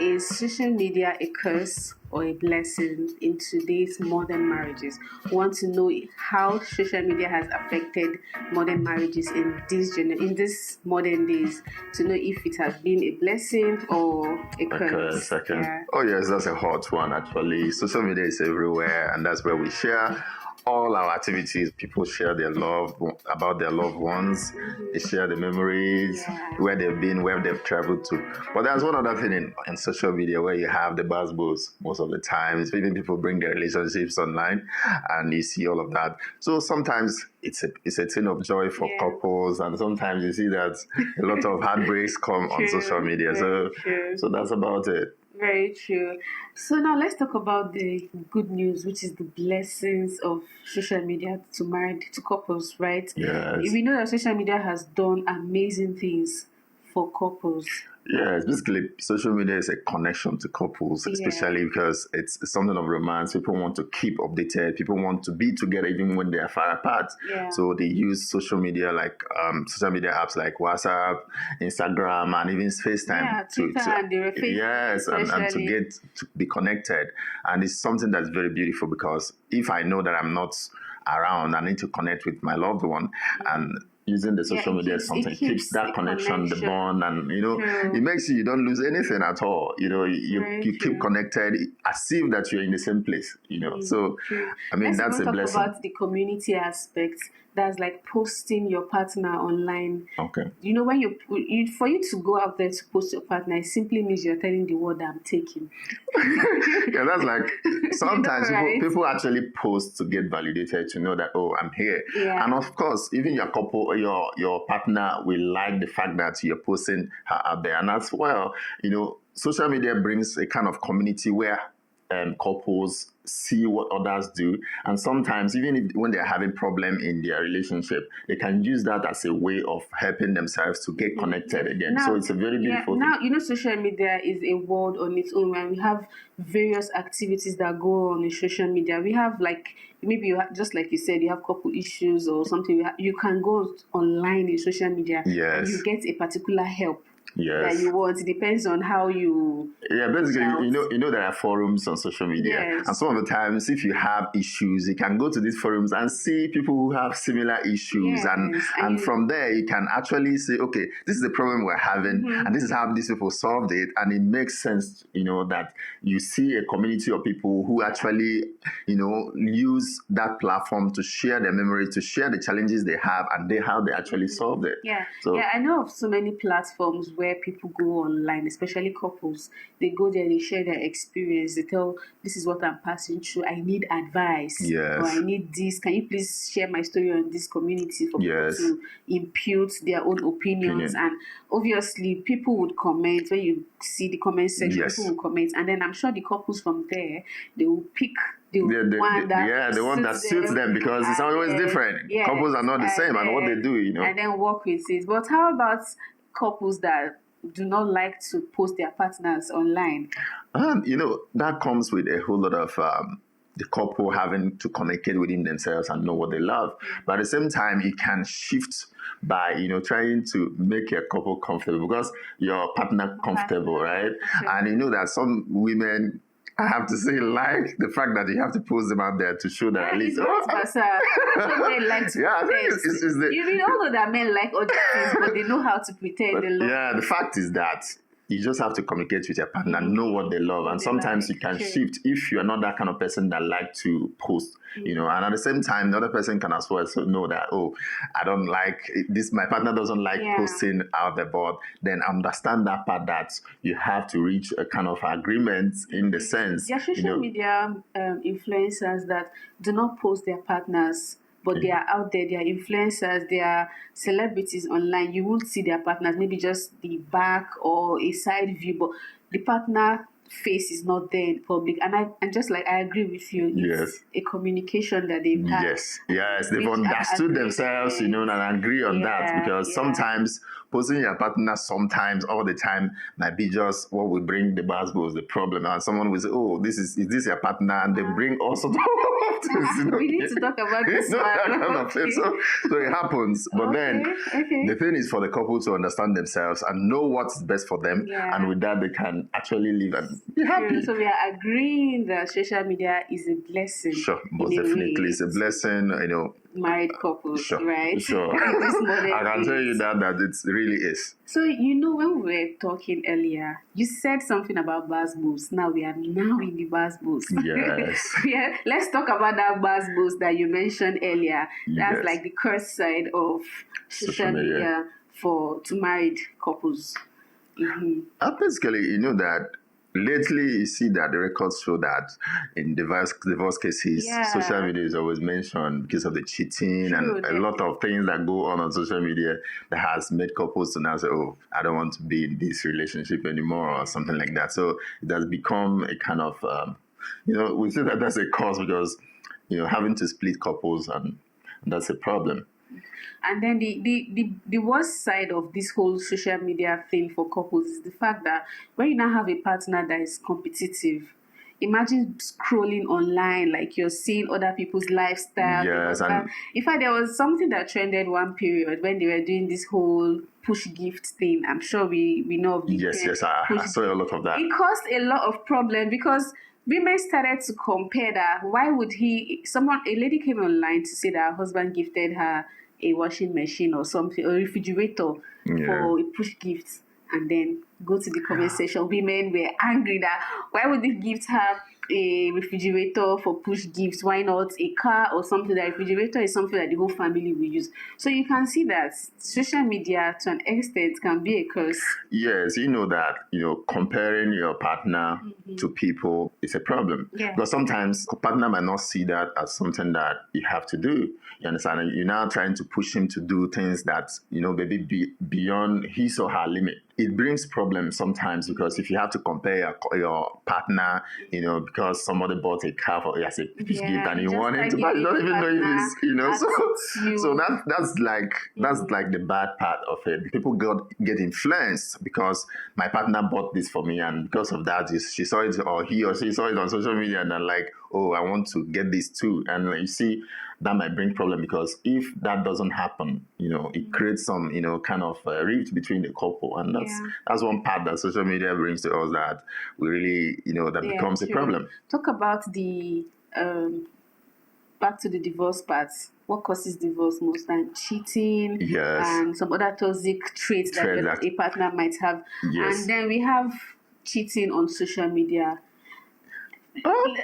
Is social media a curse or a blessing in today's modern marriages? We want to know how social media has affected modern marriages in this modern days, to know if it has been a blessing or a curse. Yeah. Oh yes, that's a hot one actually. Social media is everywhere, and that's where we share all our activities. People share their love about their loved ones. They share the memories, where they've been, where they've traveled to. But there's one other thing in social media where you have the buzzwords most of the times. Even people bring their relationships online, and you see all of that. So sometimes it's a thing of joy for couples, and sometimes you see that a lot of heartbreaks come on social media. So that's about it. Very true. So now let's talk about the good news, which is the blessings of social media to couples, right? Yes. We know that social media has done amazing things for couples. Yes, basically, social media is a connection to couples, especially because it's something of romance. People want to keep updated. People want to be together even when they are far apart. So they use social media like social media apps like WhatsApp, Instagram, and even FaceTime to be connected. And it's something that's very beautiful, because if I know that I'm not around, I need to connect with my loved one, and using the social media keeps that connection, the bond, and it makes you don't lose anything at all. You keep connected as if that you're in the same place. So I mean, that's a blessing. Talk about the community aspect. That's like posting your partner online. Okay. When for you to go out there to post your partner, it simply means you're telling the world that I'm taking. Yeah, that's like sometimes people actually post to get validated, to know that, oh, I'm here. Yeah. And of course, even your couple, your partner will like the fact that you're posting her out there. And as well, social media brings a kind of community where couples see what others do, and sometimes even when they're having problem in their relationship, they can use that as a way of helping themselves to get connected again. So it's a very beautiful thing. Now, social media is a world on its own, and we have various activities that go on in social media. We have maybe just like you said, you have couple issues or something. You can go online in social media and you get a particular help. Yes. That you want. It depends on how you. Yeah, basically, there are forums on social media, and some of the times, if you have issues, you can go to these forums and see people who have similar issues, and from there you can actually say, okay, this is the problem we're having, and this is how these people solved it, and it makes sense, that you see a community of people who actually, use that platform to share their memories, to share the challenges they have, and how they actually solved it. I know of so many platforms where people go online, especially couples. They go there, they share their experience. They tell, this is what I'm passing through. I need advice. Yes. Or I need this. Can you please share my story on this community for people to impute their own opinions? And obviously, people would comment. When you see the comment section, people will comment. And then I'm sure the couples from there, they will pick the one that suits them, because it's always different. Couples are not the same, and what they do, And then work with it. But how about couples that do not like to post their partners online? That comes with a whole lot of the couple having to communicate within themselves and know what they love. But at the same time, it can shift by trying to make your couple comfortable, because your partner comfortable, right? And that some women, I have to say, like the fact that you have to post them out there to show that at least. They like to pretend. You know that men like other things, but they know how to pretend. The fact is that you just have to communicate with your partner, know what they love, and sometimes you can shift if you're not that kind of person that like to post, and at the same time, the other person can as well know that, oh, I don't like this, my partner doesn't like posting out the board. Then understand that part, that you have to reach a kind of agreement in the sense. There are social media influencers that do not post their partners, but they are out there, they are influencers, they are celebrities online. You won't see their partners, maybe just the back or a side view, but the partner face is not there in public. And I agree with you. It's a communication that they've had. Yes, they've understood themselves, and agree on that, because sometimes posting your partner sometimes, all the time, might be just what will bring the buzzwords, the problem. And someone will say, "Oh, is this your partner?" And they bring all sorts of things. We need to talk about this one. That kind of thing. So it happens. But then Okay. the thing is for the couple to understand themselves and know what's best for them. Yeah. And with that, they can actually live and be happy. So we are agreeing that social media is a blessing. Sure, most in a definitely. way. It's a blessing, Married couples, Sure, right? sure. In this modern I can tell age. you that it really is. So when we were talking earlier, you said something about buzz moves. Now we are in the buzz moves. Yes. Yeah, let's talk about that buzz moves that you mentioned earlier. That's Yes. like the curse side of social media to married couples. Basically, you know that lately you see that the records show that in divorce cases, social media is always mentioned because of the cheating and a lot of things that go on social media that has made couples to now say, "Oh, I don't want to be in this relationship anymore," or something like that. So it has become a kind of, we say that that's a cause because, having to split couples and that's a problem. And then the worst side of this whole social media thing for couples is the fact that when you now have a partner that is competitive, imagine scrolling online, like you're seeing other people's lifestyle. Yes, in fact, there was something that trended one period when they were doing this whole push gift thing. I'm sure we know of the Yes, I saw a lot of that. It caused a lot of problem because women started to compare that. Why would a lady came online to say that her husband gifted her a washing machine or something, or a refrigerator for a push gift, and then go to the comment section. Women were angry that why would they gift her a refrigerator for push gifts? Why not a car or something? The refrigerator is something that the whole family will use. So you can see that social media to an extent can be a curse. Yes, you know that, comparing your partner to people is a problem. Yeah. Because sometimes a partner might not see that as something that you have to do. You understand? And you're now trying to push him to do things that, maybe beyond his or her limit. It brings problems sometimes because if you have to compare your partner, because somebody bought a car for as a gift and you want him to buy, you don't even know if it's, so that's like the bad part of it. People get influenced because my partner bought this for me, and because of that, she saw it or he or she saw it on social media, and they're like, "Oh, I want to get this too." And you see, that might bring problem because if that doesn't happen, it creates some, kind of rift between the couple, and that's one part that social media brings to us that we really, that becomes a problem. Talk about the back to the divorce part. What causes divorce most time? Cheating, and some other toxic traits that a partner might have. Yes. And then we have cheating on social media. You don't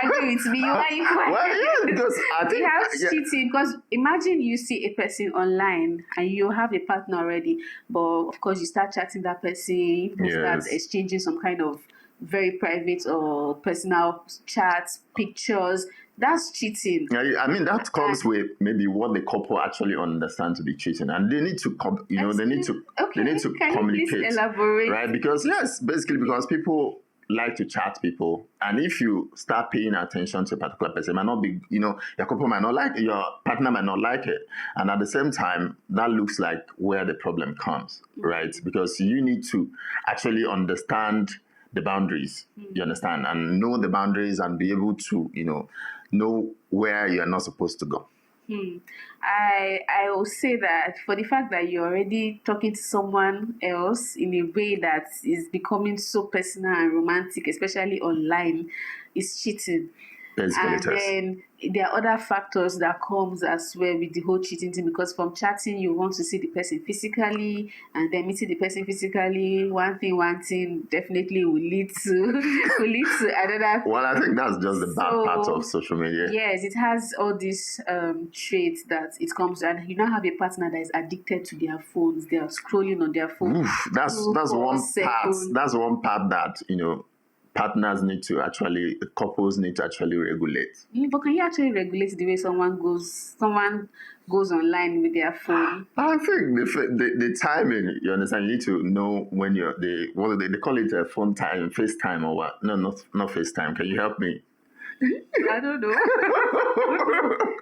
agree with me. Why are you quiet? Well, yeah, because I think we have cheating. Because imagine you see a person online and you have a partner already, but of course you start chatting that person, you start exchanging some kind of very private or personal chats, pictures. That's cheating. I mean, that comes with maybe what the couple actually understand to be cheating, and they need to, they need to Can communicate, you please elaborate? right? Because because people like to chat people, and if you start paying attention to a particular person, it might not be, your couple might not like it, your partner might not like it, and at the same time, that looks like where the problem comes, right? Because you need to actually understand the boundaries, you understand, and know the boundaries and be able to, know where you're not supposed to go. I will say that for the fact that you're already talking to someone else in a way that is becoming so personal and romantic, especially online, is cheating. And then there are other factors that comes as well with the whole cheating thing, because from chatting you want to see the person physically, and then meeting the person physically, one thing definitely will lead to another. Well, I think that's just the bad part of social media. Yes, it has all these traits that it comes, and you now have a partner that is addicted to their phones. They are scrolling on their phone. That's one part. That's one part that couples need to actually regulate. But can you actually regulate the way someone goes online with their phone? I think the timing, you understand, you need to know when they call it a phone time, FaceTime or what? No, not FaceTime. Can you help me? I don't know. I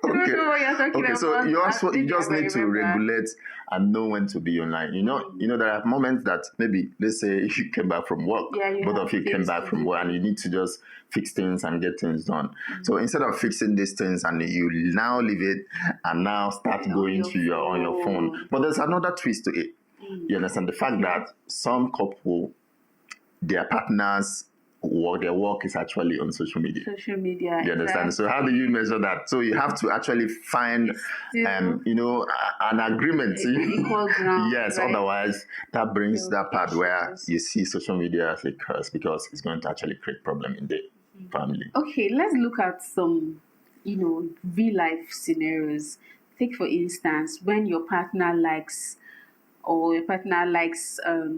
don't know what you're talking Okay, about. so you Maybe just I need to remember. regulate and know when to be online. There are moments that maybe, let's say, you came back from work, Yeah, you both have of you came things back to from do. work, and you need to just fix things and get things done. So instead of fixing these things and you now leave it and now start going to your on your phone, but there's another twist to it. You understand the fact that some couple, their partners, their work is actually on social media. Social media. You understand? So how do you measure that? So you have to actually find, an agreement. Equal ground. Yes. Right? Otherwise, that brings that part where issues. you see social media as a curse because it's going to actually create problem in the family. Okay, let's look at some, real life scenarios. Take for instance, when your partner likes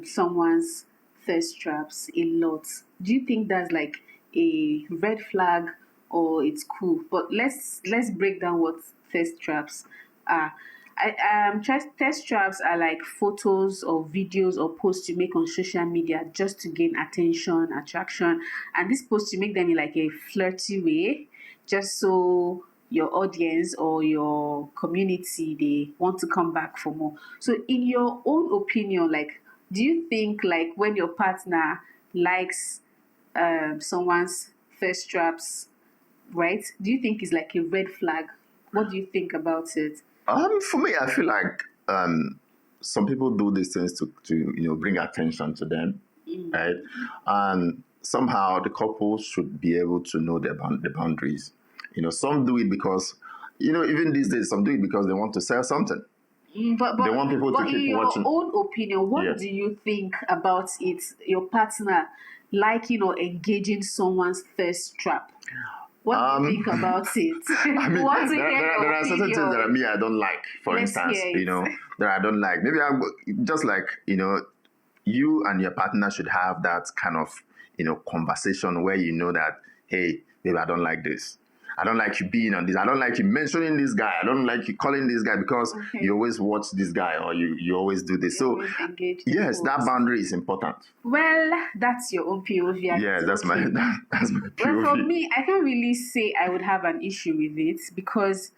someone's thirst traps a lot. Do you think that's like a red flag or it's cool? But let's break down what thirst traps are. Thirst traps are like photos or videos or posts you make on social media just to gain attention, attraction, and this post you make them in like a flirty way, just so your audience or your community they want to come back for more. So in your own opinion, like, do you think like when your partner likes someone's first traps, right, do you think it's like a red flag? What do you think about it? For me, I feel like some people do these things to bring attention to them, right? And somehow the couple should be able to know the boundaries. Some do it because, even these days, some do it because they want to sell something. But They want people to in keep your watching. own opinion, what do you think about it? Your partner liking or engaging someone's thirst trap. What do you think about it? I mean, Want to there hear your are certain things that opinion. I don't like. For Let's instance, hear it. that I don't like. Maybe I'm just like, you and your partner should have that kind of, conversation where you know that, hey, babe, I don't like this. I don't like you being on this. I don't like you mentioning this guy. I don't like you calling this guy because you always watch this guy or you always do this. So, yes, that boundary is important. Well, that's your own POV. Yeah, that's my POV. Well, for me, I can't really say I would have an issue with it because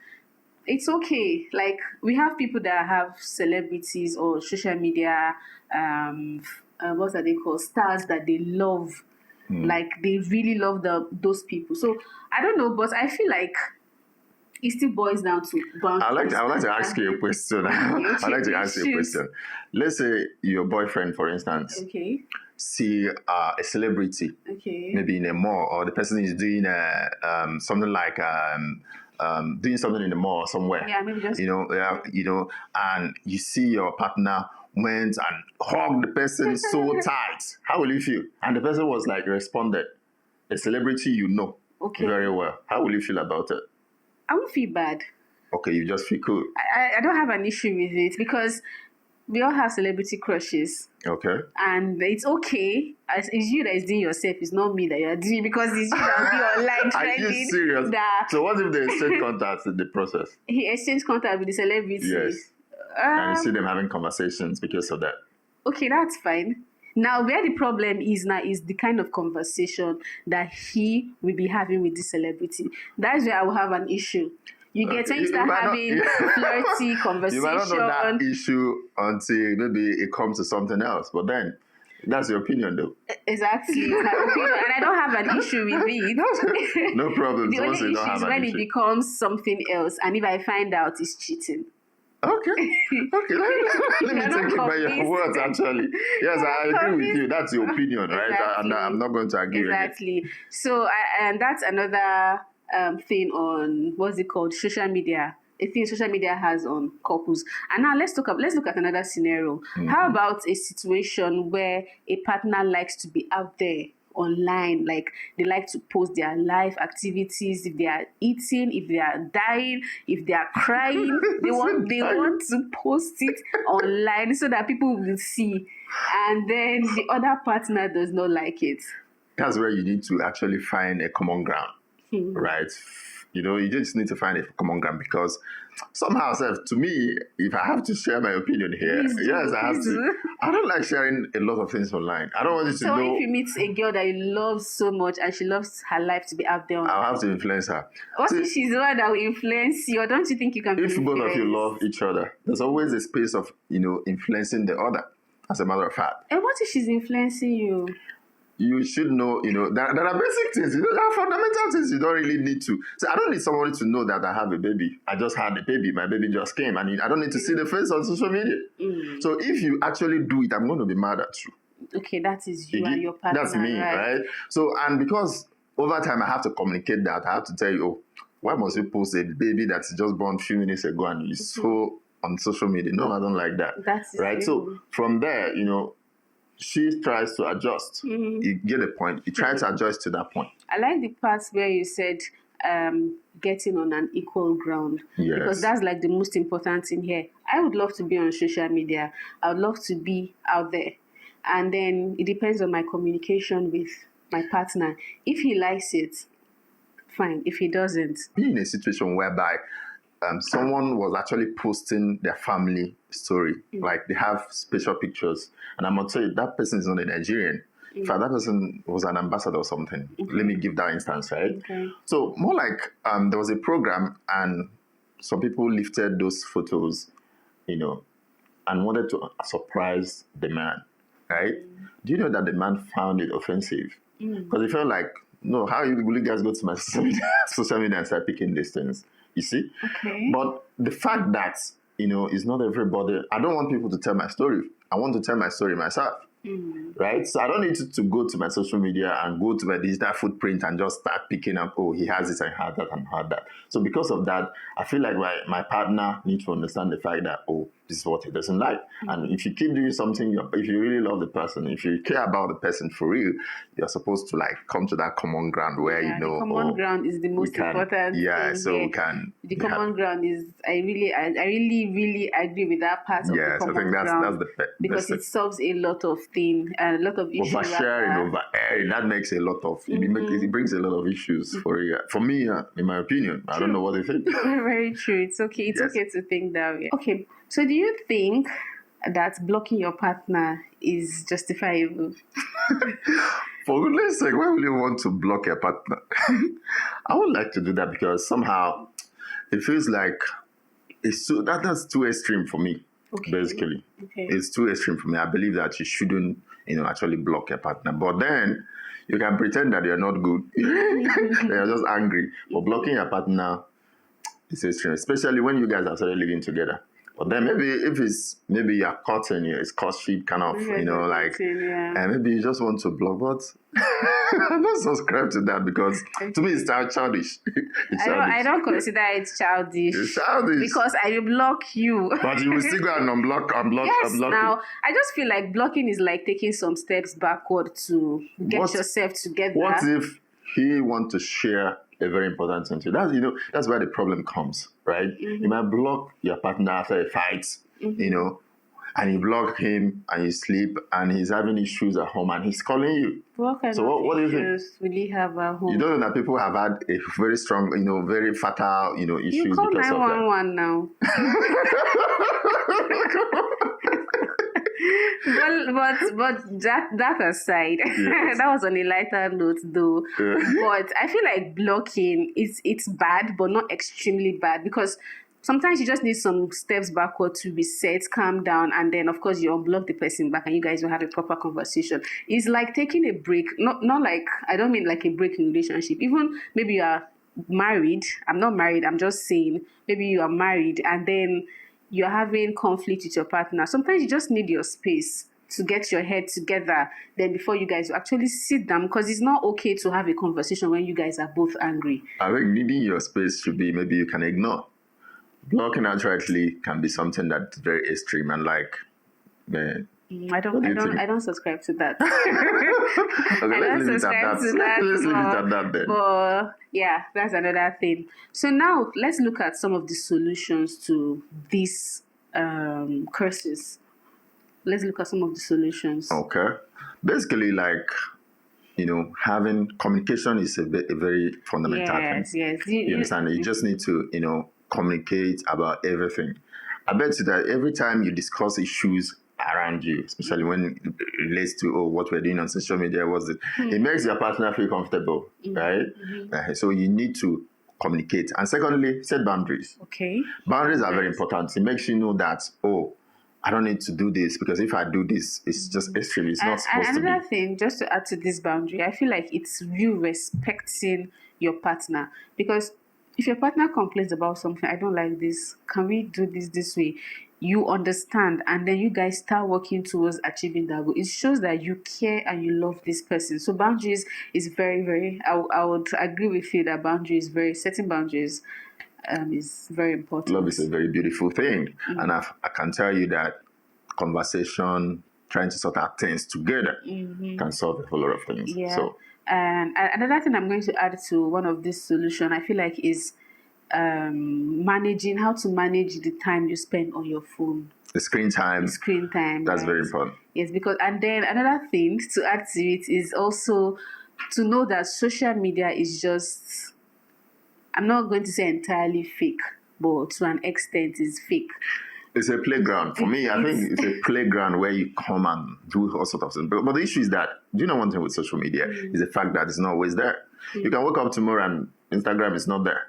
it's okay. Like, we have people that have celebrities or social media, what are they called? Stars that they love. Like, they really love those people. So, I don't know, but I feel like it still boils down to boundaries. I would like to ask you a question. I'd like to ask you a question. Let's say your boyfriend, for instance, see a celebrity, maybe in a mall, or the person is doing something like doing something in the mall somewhere. Yeah, maybe just and you see your partner went and hugged the person so tight. How will you feel? And the person was like responded, a celebrity very well. How will you feel about it? I won't feel bad. Okay, you just feel cool. I don't have an issue with it because we all have celebrity crushes. Okay. And it's okay. It's you that is doing yourself. It's not me that you are doing because it's you that will be online trending. Are you serious? So what if they exchange contacts in the process? He exchanged contact with the celebrity. Yes. And you see them having conversations because of that. Okay, that's fine. Now, where the problem is now is the kind of conversation that he will be having with the celebrity. That's where I will have an issue. You get when you start having flirty conversation. You might not know that issue until maybe it comes to something else. But then, that's your opinion, though. Exactly, it's my opinion, and I don't have an issue with it. No problem. The only issue is when it becomes something else, and if I find out it's cheating. Okay. Let me take it by your words, actually. Yes, I agree with you. That's your opinion, right? And I'm not going to argue. Exactly. So, and that's another thing on, what's it called? Social media. A thing social media has on couples. And now let's look at another scenario. How about a situation where a partner likes to be out there online, like they like to post their life activities, if they are eating, if they are dying, if they are crying, they want to post it online so that people will see, and then the other partner does not like it. That's where you need to actually find a common ground, right? You just need to find a common ground because somehow, to me, if I have to share my opinion here, Please do, yes, I have please to. do. I don't like sharing a lot of things online. I don't want you to So know. if you meet a girl that you love so much and she loves her life to be out there, I'll have to influence her. what See, if she's the one that will influence you? Or don't you think you can be if both of you influenced? love each other, there's always a space of, influencing the other, as a matter of fact. And what if she's influencing you? You should know, there are basic things, there are fundamental things you don't really need to. So I don't need somebody to know that I have a baby. I just had a baby. My baby just came. And I don't need to see the face on social media. So if you actually do it, I'm going to be mad at you. Okay, that is you and your partner. That's me, right? So, and because over time I have to communicate that, I have to tell you, why must you post a baby that's just born a few minutes ago and is so on social media? No, I don't like that. That's right. true. So from there, she tries to adjust. You get the point. You try to adjust to that point. I like the parts where you said getting on an equal ground. Yes. Because that's like the most important thing here. I would love to be on social media. I would love to be out there. And then it depends on my communication with my partner. If he likes it, fine. If he doesn't. Be in a situation whereby someone was actually posting their family story. Like they have special pictures. And I'm going to tell you, that person is not a Nigerian. In fact, that person was an ambassador or something. Let me give that instance, right? Okay. So more like there was a program and some people lifted those photos, and wanted to surprise the man, right? Do you know that the man found it offensive? Because he felt like, no, how will you guys go to my social media and start picking these things? You see? Okay. But the fact that, it's not everybody, I don't want people to tell my story. I want to tell my story myself. Right? So I don't need to go to my social media and go to my digital footprint and just start picking up, he has this and had that and had that. So because of that, I feel like my partner needs to understand the fact that, this is what he doesn't like. And if you keep doing something, if you really love the person, if you care about the person for real, you're supposed to come to that common ground where the common ground is the most important thing so here. we can the common ground is I really agree with that part of the common I think ground. that's the because it solves a lot of things and a lot of issues. Oversharing, over-airing, that makes a lot of it brings a lot of issues for me, in my opinion. I don't know what they think. Very true. It's okay. It's okay to think that way. Okay. So do you think that blocking your partner is justifiable? For goodness sake, why would you want to block your partner? I would like to do that because somehow it feels like that's too extreme for me. Okay. Basically, okay. It's too extreme for me. I believe that you shouldn't, actually block your partner. But then you can pretend that you're not good. You're just angry. But blocking your partner is extreme, especially when you guys are started living together. But then maybe you're caught in it's courtship kind of, and maybe you just want to block. But I'm not subscribed to that because to me it's childish. I don't consider it childish. It's childish because I will block you. But you will still go and unblock. Yes. Now I just feel like blocking is like taking some steps backward to get yourself together. What if he wants to share a very important thing to you? That's where the problem comes, right? You might block your partner after a fight, and you block him and you sleep and he's having issues at home and he's calling you. What kind of what do you think? Will he have at home? You don't know that people have had a very strong, very fatal, issues you call because of that. 911 now. but that aside, yes. That was on a lighter note though. But I feel like blocking it's bad, but not extremely bad because sometimes you just need some steps backward to reset, calm down, and then of course you unblock the person back and you guys will have a proper conversation. It's like taking a break. Not like, I don't mean like a break in relationship. Even maybe you are married. I'm not married. I'm just saying maybe you are married and then you're having conflict with your partner. Sometimes you just need your space to get your head together then before you guys actually sit down, because it's not okay to have a conversation when you guys are both angry. I think needing your space should be maybe you can ignore. Blocking outrightly can be something that's very extreme and man. I don't subscribe to that. Okay, let's leave it at that then. But yeah, that's another thing. So now let's look at some of the solutions to these curses. Let's look at some of the solutions. Okay. Basically, having communication is a very fundamental thing. Yes. You understand? You just need to, communicate about everything. I bet you that every time you discuss issues around you, especially when it relates to what we're doing on social media, it makes your partner feel comfortable, right? So you need to communicate. And secondly, set boundaries. Okay. Boundaries are very important. It makes you know that, I don't need to do this, because if I do this, it's just extreme. It's not supposed to be. Another thing, just to add to this boundary, I feel like it's you respecting your partner. Because if your partner complains about something, I don't like this, can we do this way? You understand, and then you guys start working towards achieving that goal. It shows that you care and you love this person. So boundaries is very, very, I would agree with you that setting boundaries is very important. Love is a very beautiful thing. And I can tell you that conversation, trying to sort out things together can solve a whole lot of things. Yeah. So, and another thing I'm going to add to one of this solution, I feel like, is how to manage the time you spend on your phone. the screen time. That's very important. Yes, because, and then another thing to add to it is also to know that social media is just, I'm not going to say entirely fake, but to an extent is fake. It's a playground. For me, I think it's a playground where you come and do all sorts of things. But the issue is that, do you know one thing with social media is the fact that it's not always there. You can wake up tomorrow and Instagram is not there.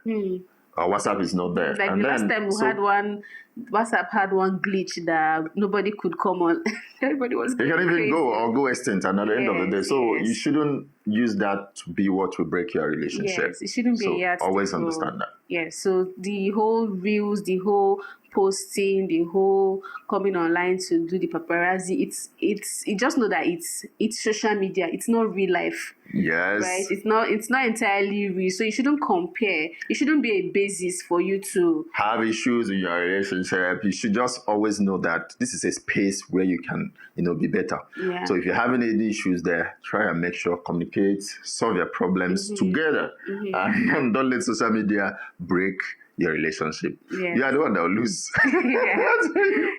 Or WhatsApp is not there. Like, and the last time we had one, WhatsApp had one glitch that nobody could come on. Everybody was going. You can even crazy. go extinct at the end of the day. So you shouldn't use that to be what will break your relationship. Yes, it shouldn't be a yardstick. Always understand that. Yes, so the whole reels, the whole posting, the whole coming online to do the paparazzi, you just know that it's social media. It's not real life. Yes. Right? It's not entirely real. So you shouldn't compare. It shouldn't be a basis for you to have issues in your relationship. You should just always know that this is a space where you can, be better. Yeah. So if you're having any issues there, try and make sure, communicate, solve your problems together. And don't let social media break your relationship. Yes. You are the one that will lose.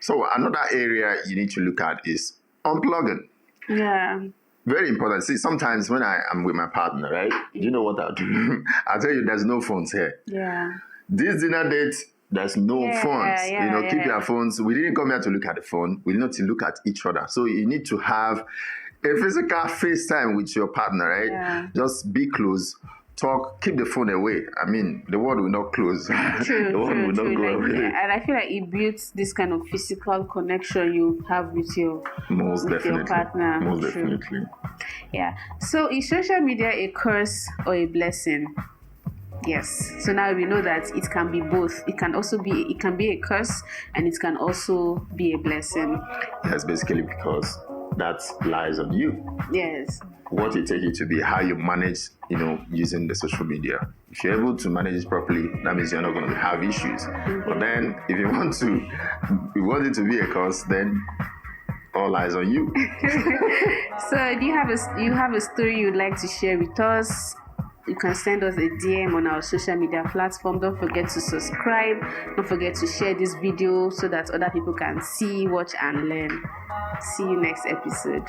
So another area you need to look at is unplugging. Yeah. Very important. See, sometimes when I am with my partner, right? Do you know what I'll do? I'll tell you, there's no phones here. Yeah. This dinner date, there's no phones. Keep your phones. We didn't come here to look at the phone. We need to look at each other. So you need to have a physical FaceTime with your partner, right? Yeah. Just be close. Talk, keep the phone away. I mean, the world will not close. True, the world will not go away. And I feel like it builds this kind of physical connection you have with your partner. Most definitely. Yeah. So is social media a curse or a blessing? Yes. So now we know that it can be both. It can be a curse, and it can also be a blessing. Yes, basically because that lies on you. Yes. What you take it to be, how you manage, using the social media. If you're able to manage it properly, that means you're not going to have issues. But then, if you want it to be a cause, then all eyes on you. So, do you have a story you'd like to share with us? You can send us a DM on our social media platform. Don't forget to subscribe. Don't forget to share this video so that other people can see, watch, and learn. See you next episode.